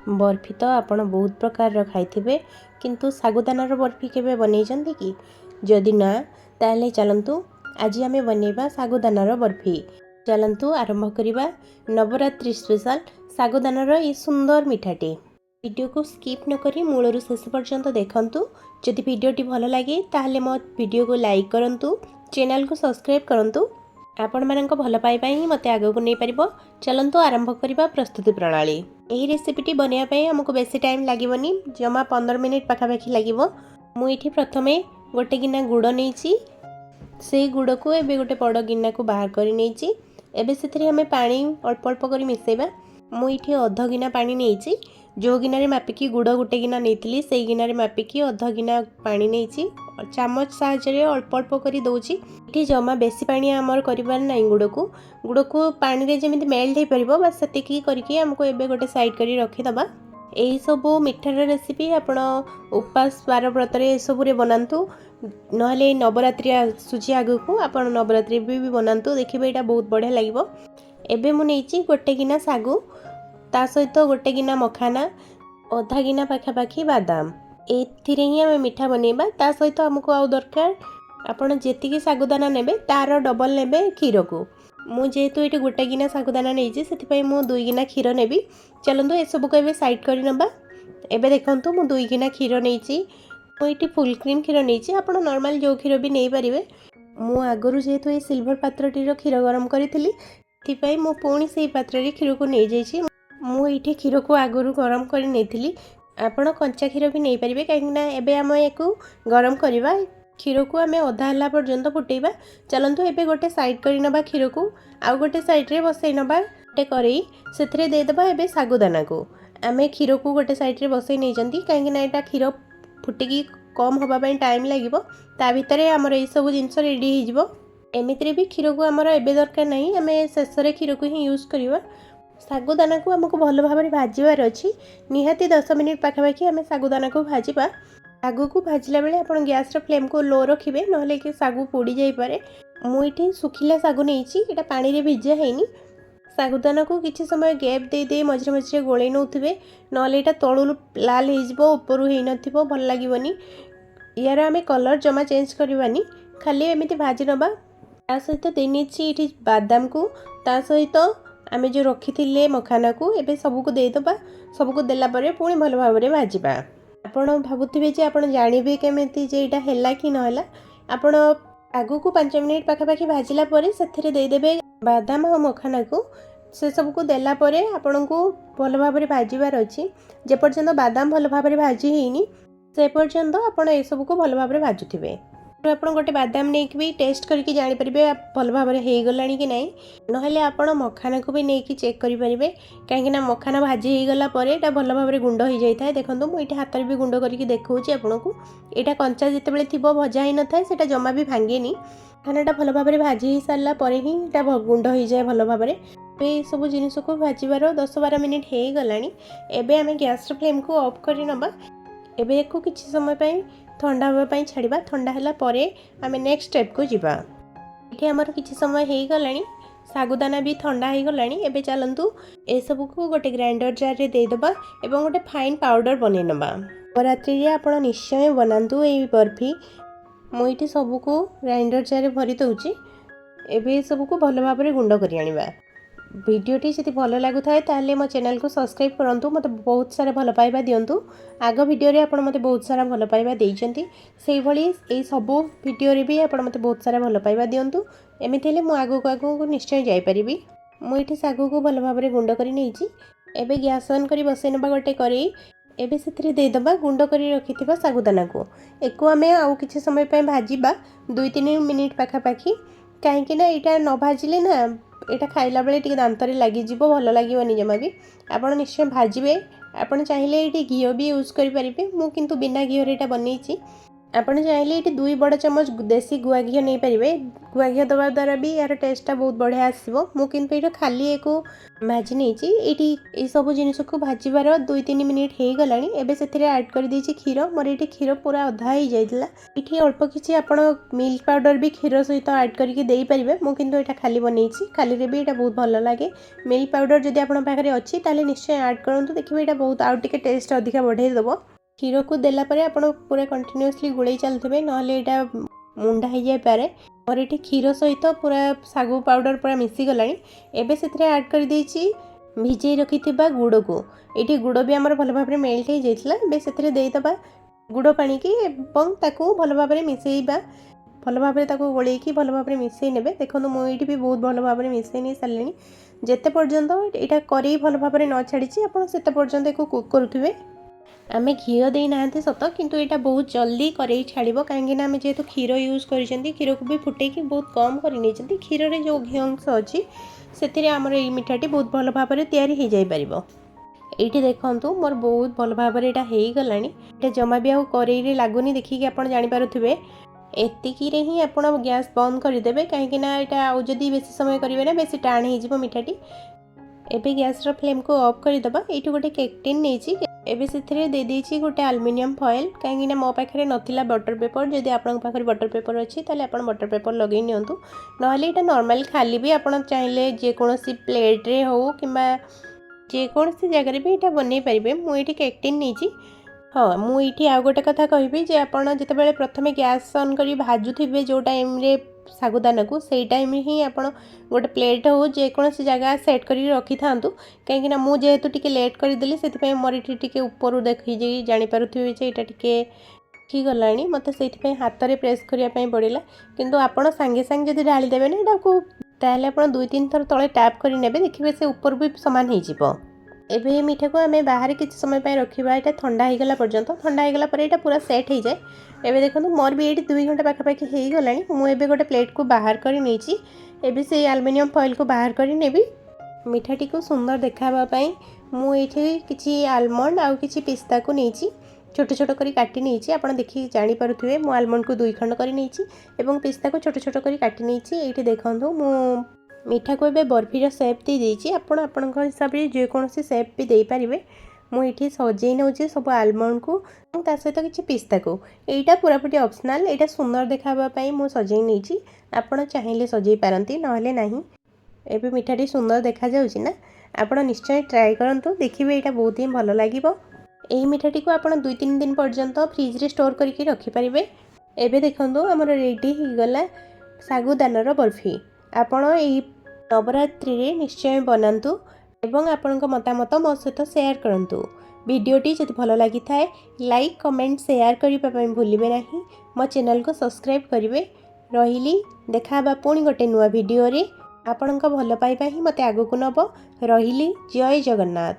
बर्फी तो आपण बहुत प्रकार खाइथिबे किंतु सागुदानार बर्फी केबे बनैछन्ती कि जदि ना ताले चलंतु आज आमे बनेबा सागुदानार बर्फी। चलंतु आरंभ करिबा नवरात्रि स्पेशल सागुदानार ए सुंदर मिठाटी। वीडियो को स्किप न करी मूलरू शेष पर्यंत देखंतु। जदि वीडियोटी भल लगे ताहले मो वीडियो को लाइक करंतु, चैनल को सब्सक्राइब करंतु। आपण मानक भल पाइबा ही मते आगो को नै परिबो। चलंतु आरंभ करिबा प्रस्तुति प्रणाली। एही रेसिपीटी बनिया पई हमको बेसी टाइम लागिबोनी, जमा 15 मिनिट पाखापाखी लागिबो। मु एठी प्रथमे गोटे गिना गुड़ नैची, से गुड़ को एबे गोटे बड़ गिना को बाहर करी नैची। एबे सेथरे हमें पानी अल्प अल्प करी मिसेबा। मु एठी अध गिना पानी नैची, जो गिना रे मापिकी गुड़ गोटे गिना नैथिली से गिना रे मापिकी अध गिना पानी नैची। चामच साहाय्य अल्प अल्प करी दउची। एठी जमा बेसी पानी आमर करिबार नै। गुड़ को पानी रे जेमिति मेल्ट हे परिबो बस सेतिकी करके हमको एबे गोटे साइड करी रखि दबा। एही सबो मिठार रेसिपी आपण उपवास बार व्रत रे सब रे बनांतु, नहले नवरात्रि आसुची आगु को आपण नवरात्रि भी बनांतु। देखिबे एटा बहुत बढ़िया लागिबो। एबे मु नैची गोटे गिना सागु, ता सहित गोटे गिना मखाना, अधा गिना पाखापाखी बादाम। एथिरे ही आम मिठा बनेबा। ता सहित हमको आउ दरकार आपण जेतिकी सागुदाना नेबे तार डबल नेबे क्षीर को। मु जेहेतु ये गोटे गिना सागुदाना नहीं से मु 2 गिना क्षीर नेबी। चलतु ए सब को एबे साइड कर नबा। एबे देखंतु मु 2 गिना क्षीर नहीं, मुझे फुल क्रीम क्षीर नहीं। आप नॉर्मल जो क्षीर भी नहीं पारे। मु आगु जेहेतु ये सिल्वर पात्रटीर क्षीर गरम करी मु पुणी से पात्र क्षीर को नहीं जाइए। मुझे क्षीर को आगु गरम कर नहीं। आपण कंचा क्षीर भी नहीं पारे कहीं आम या गरम करवा। क्षीर को आम अधा है पर्यंत फुटेबा। चलतु एबे गोटे साइड कर नबा क्षीर को, आउ गोटे साइड रे बसई नबा गोटे करई से देदेबा। एबे सागुदाना को आम क्षीर को गोटे साइड रे बसई नहीं कहीं यहाँ क्षीर फुटिकी कम होगापाई टाइम लगे। ता भितर आमर ये सब जिनस रेडी हो। एमितिरे भी क्षीर को आमर एबे दरकार नहीं, आम शेष क्षीर को ही यूज करवा। सागुदाना को आमको भल भाव में भाजबार अच्छी। निहाती 10 मिनिट पाखापाखी आम सागुदाना को भाजवा। सागु को भाजला बेले आप गैस फ्लेम को लो रखिए, नहले कि सागु पोड़ी जापे। मुझे सुखिला सागु नहीं, यहाँ पानी रे भिजा है। सागुदाना को किसी समय गैप दे दे मझे मझे गोले नौथे, नहले यहाँ तलू लाल होपर हो भल लगे। यार आम कलर जमा चेंज करवानी, खाली एमती भाजी नवा। ता सहित देनी बादाम को, ता सहित आम जो रखी थे मखाना को एबे सबको देदेबा। सबको देला परे पुणी भल भाव में भाजवा। आपण भावुवे जे आप जानवे केमिति जे एटा हैला कि नहला। आपण आगु को 5 मिनिट पाखापाखी भाजिला परे सेथिरे देदेबे बादाम और मखाना को। से सबको देला परे आपण को भल भाव में भाजबार अच्छी। जे पर्यंत बादाम भल भाव में भाजी हैनी से पर्यंत आपण ए सबको भल भाव में भाजुथिबे। आप गोटे बादाम नहीं भी टेस्ट करके जानीपर भल भाव में हो गला कि नहीं। नहले आपण मखाना को भी नहीं चेक करेंगे कहीं मखाना भाजी हो गला भल भाव में गुंड हो जाए। देखो मुझे हाथ में भी गुंड करके देखा आपन को। यहाँ कंचा जिते थी भजा ही न था से जमा भी भांगेनी। खानाटा भल भाव में भाजी हो सारा ही गुंड हो जाए भल भाव में। ये सब जिनस को भाजबार 10-12 मिनिट हो गला। एबे आम गैस फ्लेम को ऑफ कर नबा। एबे को किसी समय पे ठंडा होगापाई छाड़ा। ठंडा है आम नेक्स्ट स्टेप को जीवा। ये आमर किसी समय हो गला। सागुदाना भी ठंडा हो गला। एबे चलतु ए सब को गोटे ग्राइंडर जार रे देदेबा एवं गोटे फाइन पाउडर बनै नबा। नवरात्रि रे आपण निश्चय बनातु ये बर्फी। मुझे सबको ग्राइंडर जार रे भरी दउची। एबे सब को भल भाव में गुंड करी आनिबा। वीडियोटी जदि भल लगु थाए ताले मो चैनल को सब्सक्राइब करंतु। मते बहुत सारा भल पाइबा दियंतु। आग वीडियो रे आपण मते बहुत सारा भल पाइबा देइचंती। सेही भली ए सब वीडियो रे भी आपण मते बहुत सारा भल पाइबा दियंतु। एमिति हेले मु आगु को निश्चय जाई परिबी। मु एठी सागु को भल भाव में गुंड करी नैची। एबे गैस ऑन करी बसै नबा गोटे करई। एबे सेथिरे दे दबा गुंड करी रखिथिबा सागुदाना को। एको आमे आउ किछि समय पे भाजीबा 2-3 मिनिट पाखापाखी। कहीं ना यहाँ न भाजिले ना यहाँ खाइला बेले टी दांतरे लगिज भल लगे जमा भी। आपड़ निश्चय भाजबे। आपड़ चाहिए ये घी भी यूज करेंगे। मु किंतु बिना घी यहाँ बनई। ଆପଣ ଚାହିଁଲେ ଏଠି 2 ବଡ଼ ଚାମଚ ଦେଶୀ ଗୁଆ ଘିଅ ନେଇପାରିବେ। ଗୁଆ ଘିଅ ଦେବା ଦ୍ୱାରା ବି ୟାର ଟେଷ୍ଟଟା ବହୁତ ବଢ଼ିଆ ଆସିବ। ମୁଁ କିନ୍ତୁ ଏଇଟା ଖାଲି ୟାକୁ ଭାଜି ନେଇଛି। ଏଇଠି ଏଇସବୁ ଜିନିଷକୁ ଭାଜିବାର 2-3 ମିନିଟ୍ ହେଇଗଲାଣି। ଏବେ ସେଥିରେ ଆଡ଼୍ କରିଦେଇଛି କ୍ଷୀର। ମୋର ଏଇଠି କ୍ଷୀର ପୁରା ଅଧା ହେଇଯାଇଥିଲା। ଏଇଠି ଅଳ୍ପ କିଛି ଆପଣ ମିଲ୍କ ପାଉଡ଼ର ବି କ୍ଷୀର ସହିତ ଆଡ଼୍ କରିକି ଦେଇପାରିବେ। ମୁଁ କିନ୍ତୁ ଏଇଟା ଖାଲି ବନେଇଛି। ଖାଲିରେ ବି ଏଇଟା ବହୁତ ଭଲ ଲାଗେ। ମିଲ୍କ ପାଉଡ଼ର ଯଦି ଆପଣଙ୍କ ପାଖରେ ଅଛି ତାହେଲେ ନିଶ୍ଚୟ ଆଡ଼୍ କରନ୍ତୁ। ଦେଖିବେ ଏଇଟା ବହୁତ ଆଉ ଟିକେ ଟେଷ୍ଟ ଅଧିକା ବଢ଼େଇ ଦେବ। କ୍ଷୀରକୁ ଦେଲା ପରେ ଆପଣ ପୁରା କଣ୍ଟିନ୍ୟୁଅସଲି ଗୋଳେଇ ଚାଲୁଥିବେ, ନହେଲେ ଏଇଟା ମୁଣ୍ଡା ହେଇଯାଇପାରେ। ମୋର ଏଠି କ୍ଷୀର ସହିତ ପୁରା ଶାଗୁ ପାଉଡ଼ର ପୁରା ମିଶିଗଲାଣି। ଏବେ ସେଥିରେ ଆଡ଼୍ କରିଦେଇଛି ଭିଜେଇ ରଖିଥିବା ଗୁଡ଼କୁ। ଏଇଠି ଗୁଡ଼ ବି ଆମର ଭଲ ଭାବରେ ମେଲ୍ଟ ହେଇଯାଇଥିଲା। ଏବେ ସେଥିରେ ଦେଇଦେବା ଗୁଡ଼ ପାଣିକି ଏବଂ ତାକୁ ଭଲ ଭାବରେ ମିଶାଇବା। ଭଲ ଭାବରେ ତାକୁ ଗୋଳେଇକି ଭଲ ଭାବରେ ମିଶାଇ ନେବେ। ଦେଖନ୍ତୁ ମୁଁ ଏଇଠି ବି ବହୁତ ଭଲ ଭାବରେ ମିଶାଇ ନେଇ ସାରିଲିଣି। ଯେତେ ପର୍ଯ୍ୟନ୍ତ ଏଇଟା କରେଇ ଭଲ ଭାବରେ ନ ଛାଡ଼ିଛି ଆପଣ ସେତେ ପର୍ଯ୍ୟନ୍ତ ଏକୁ କୁକ୍ କରୁଥିବେ। ଆମେ ଘିଅ ଦେଇନାହାନ୍ତି ସତ, କିନ୍ତୁ ଏଇଟା ବହୁତ ଜଲ୍ଦି କରେଇ ଛାଡ଼ିବ। କାହିଁକିନା ଆମେ ଯେହେତୁ କ୍ଷୀର ୟୁଜ୍ କରିଛନ୍ତି, କ୍ଷୀରକୁ ବି ଫୁଟେଇକି ବହୁତ କମ୍ କରି ନେଇଛନ୍ତି। କ୍ଷୀରରେ ଯେଉଁ ଘିଅ ଅଂଶ ଅଛି ସେଥିରେ ଆମର ଏଇ ମିଠାଟି ବହୁତ ଭଲ ଭାବରେ ତିଆରି ହେଇଯାଇପାରିବ। ଏଇଠି ଦେଖନ୍ତୁ ମୋର ବହୁତ ଭଲ ଭାବରେ ଏଇଟା ହେଇଗଲାଣି। ଏଇଟା ଜମା ବି ଆଉ କରେଇରେ ଲାଗୁନି, ଦେଖିକି ଆପଣ ଜାଣିପାରୁଥିବେ। ଏତିକିରେ ହିଁ ଆପଣ ଗ୍ୟାସ୍ ବନ୍ଦ କରିଦେବେ, କାହିଁକିନା ଏଇଟା ଆଉ ଯଦି ବେଶୀ ସମୟ କରିବେ ନା ବେଶୀ ଟାଣ ହେଇଯିବ ମିଠାଟି। ଏବେ ଗ୍ୟାସ୍ର ଫ୍ଲେମ୍କୁ ଅଫ୍ କରିଦେବା। ଏଇଠି ଗୋଟେ କେକ୍ ଟିନ୍ ନେଇଛି। ଏବେ ସେଥିରେ ଦେଇଦେଇଛି ଗୋଟେ ଆଲୁମିନିୟମ୍ ଫଏଲ୍, କାହିଁକିନା ମୋ ପାଖରେ ନଥିଲା ବଟର୍ ପେପର୍। ଯଦି ଆପଣଙ୍କ ପାଖରେ ବଟର୍ ପେପର୍ ଅଛି ତାହେଲେ ଆପଣ ବଟର୍ ପେପର୍ ଲଗାଇ ନିଅନ୍ତୁ। ନହେଲେ ଏଇଟା ନର୍ମାଲି ଖାଲି ବି ଆପଣ ଚାହିଁଲେ ଯେକୌଣସି ପ୍ଲେଟ୍ରେ ହେଉ କିମ୍ବା ଯେକୌଣସି ଜାଗାରେ ବି ଏଇଟା ବନେଇ ପାରିବେ। ମୁଁ ଏଇଠି କେକ୍ ଟିନ୍ ନେଇଛି। ହଁ, ମୁଁ ଏଇଠି ଆଉ ଗୋଟେ କଥା କହିବି ଯେ ଆପଣ ଯେତେବେଳେ ପ୍ରଥମେ ଗ୍ୟାସ୍ ଅନ୍ କରି ଭାଜୁଥିବେ ଯେଉଁ ଟାଇମ୍ରେ ଶାଗୁଦାନାକୁ, ସେଇ ଟାଇମ୍ ହିଁ ଆପଣ ଗୋଟେ ପ୍ଲେଟ୍ ହେଉ ଯେକୌଣସି ଜାଗା ସେଟ୍ କରିକି ରଖିଥାନ୍ତୁ। କାହିଁକିନା ମୁଁ ଯେହେତୁ ଟିକେ ଲେଟ୍ କରିଦେଲି, ସେଥିପାଇଁ ମୋର ଏଠି ଟିକେ ଉପରୁ ଦେଖିକି ଜାଣିପାରୁଥିବେ ଯେ ଏଇଟା ଟିକେ ହେଇଗଲାଣି। ମୋତେ ସେଇଥିପାଇଁ ହାତରେ ପ୍ରେସ୍ କରିବା ପାଇଁ ପଡ଼ିଲା। କିନ୍ତୁ ଆପଣ ସାଙ୍ଗେ ସାଙ୍ଗେ ଯଦି ଢାଳି ଦେବେ ନା ଏଇଟାକୁ, ତାହେଲେ ଆପଣ 2-3 ଥର ତଳେ ଟ୍ୟାପ୍ କରି ନେବେ, ଦେଖିବେ ସେ ଉପରୁ ବି ସମାନ ହେଇଯିବ। ଏବେ ଏ ମିଠାକୁ ଆମେ ବାହାରେ କିଛି ସମୟ ପାଇଁ ରଖିବା। ଏଇଟା ଥଣ୍ଡା ହେଇଗଲା ପର୍ଯ୍ୟନ୍ତ। ଥଣ୍ଡା ହେଇଗଲା ପରେ ଏଇଟା ପୁରା ସେଟ୍ ହେଇଯାଏ। ଏବେ ଦେଖନ୍ତୁ ମୋର ବି ଏଇଠି 2 ଘଣ୍ଟା ପାଖାପାଖି ହେଇଗଲାଣି। ମୁଁ ଏବେ ଗୋଟେ ପ୍ଲେଟ୍କୁ ବାହାର କରି ନେଇଛି। ଏବେ ସେଇ ଆଲୁମିନିୟମ୍ ଫଏଲ୍କୁ ବାହାର କରି ନେବି। ମିଠାଟିକୁ ସୁନ୍ଦର ଦେଖାହେବା ପାଇଁ ମୁଁ ଏଇଠି କିଛି ଆଲମଣ୍ଡ ଆଉ କିଛି ପିସ୍ତାକୁ ନେଇଛି, ଛୋଟ ଛୋଟ କରି କାଟି ନେଇଛି। ଆପଣ ଦେଖିକି ଜାଣିପାରୁଥିବେ ମୁଁ ଆଲମଣ୍ଡକୁ 2 ଖଣ୍ଡ କରି ନେଇଛି ଏବଂ ପିସ୍ତାକୁ ଛୋଟ ଛୋଟ କରି କାଟି ନେଇଛି। ଏଇଠି ଦେଖନ୍ତୁ ମୁଁ ମିଠାକୁ ଏବେ ବର୍ଫିର ସେପ୍ ଦେଇଦେଇଛି। ଆପଣ ଆପଣଙ୍କ ହିସାବରେ ଯେକୌଣସି ସେପ୍ ବି ଦେଇପାରିବେ। ମୁଁ ଏଇଠି ସଜେଇ ନେଉଛି ସବୁ ଆଲମଣ୍ଡକୁ ଏବଂ ତା ସହିତ କିଛି ପିସ୍ତାକୁ। ଏଇଟା ପୁରାପୁରି ଅପସନାଲ୍। ଏଇଟା ସୁନ୍ଦର ଦେଖାହେବା ପାଇଁ ମୁଁ ସଜେଇ ନେଇଛି। ଆପଣ ଚାହିଁଲେ ସଜେଇ ପାରନ୍ତି, ନହେଲେ ନାହିଁ। ଏବେ ମିଠାଟି ସୁନ୍ଦର ଦେଖାଯାଉଛି ନା? ଆପଣ ନିଶ୍ଚୟ ଟ୍ରାଏ କରନ୍ତୁ, ଦେଖିବେ ଏଇଟା ବହୁତ ହିଁ ଭଲ ଲାଗିବ। ଏହି ମିଠାଟିକୁ ଆପଣ 2-3 ଦିନ ପର୍ଯ୍ୟନ୍ତ ଫ୍ରିଜ୍ରେ ଷ୍ଟୋର୍ କରିକି ରଖିପାରିବେ। ଏବେ ଦେଖନ୍ତୁ ଆମର ରେଡ଼ି ହେଇଗଲା ଶାଗୁଦାନାର ବର୍ଫି। ଆପଣ ଏହି ନବରାତ୍ରିରେ ନିଶ୍ଚୟ ବନାନ୍ତୁ ଏବଂ ଆପଣଙ୍କ ମତାମତ ମୋ ସହିତ ସେୟାର କରନ୍ତୁ। ଭିଡ଼ିଓଟି ଯଦି ଭଲ ଲାଗିଥାଏ ଲାଇକ୍, କମେଣ୍ଟ, ସେୟାର କରିବା ପାଇଁ ଭୁଲିବେ ନାହିଁ। ମୋ ଚ୍ୟାନେଲକୁ ସବସ୍କ୍ରାଇବ୍ କରିବେ। ରହିଲି, ଦେଖାହେବା ପୁଣି ଗୋଟେ ନୂଆ ଭିଡ଼ିଓରେ। ଆପଣଙ୍କ ଭଲ ପାଇବା ହିଁ ମୋତେ ଆଗକୁ ନେବ। ରହିଲି, ଜୟ ଜଗନ୍ନାଥ।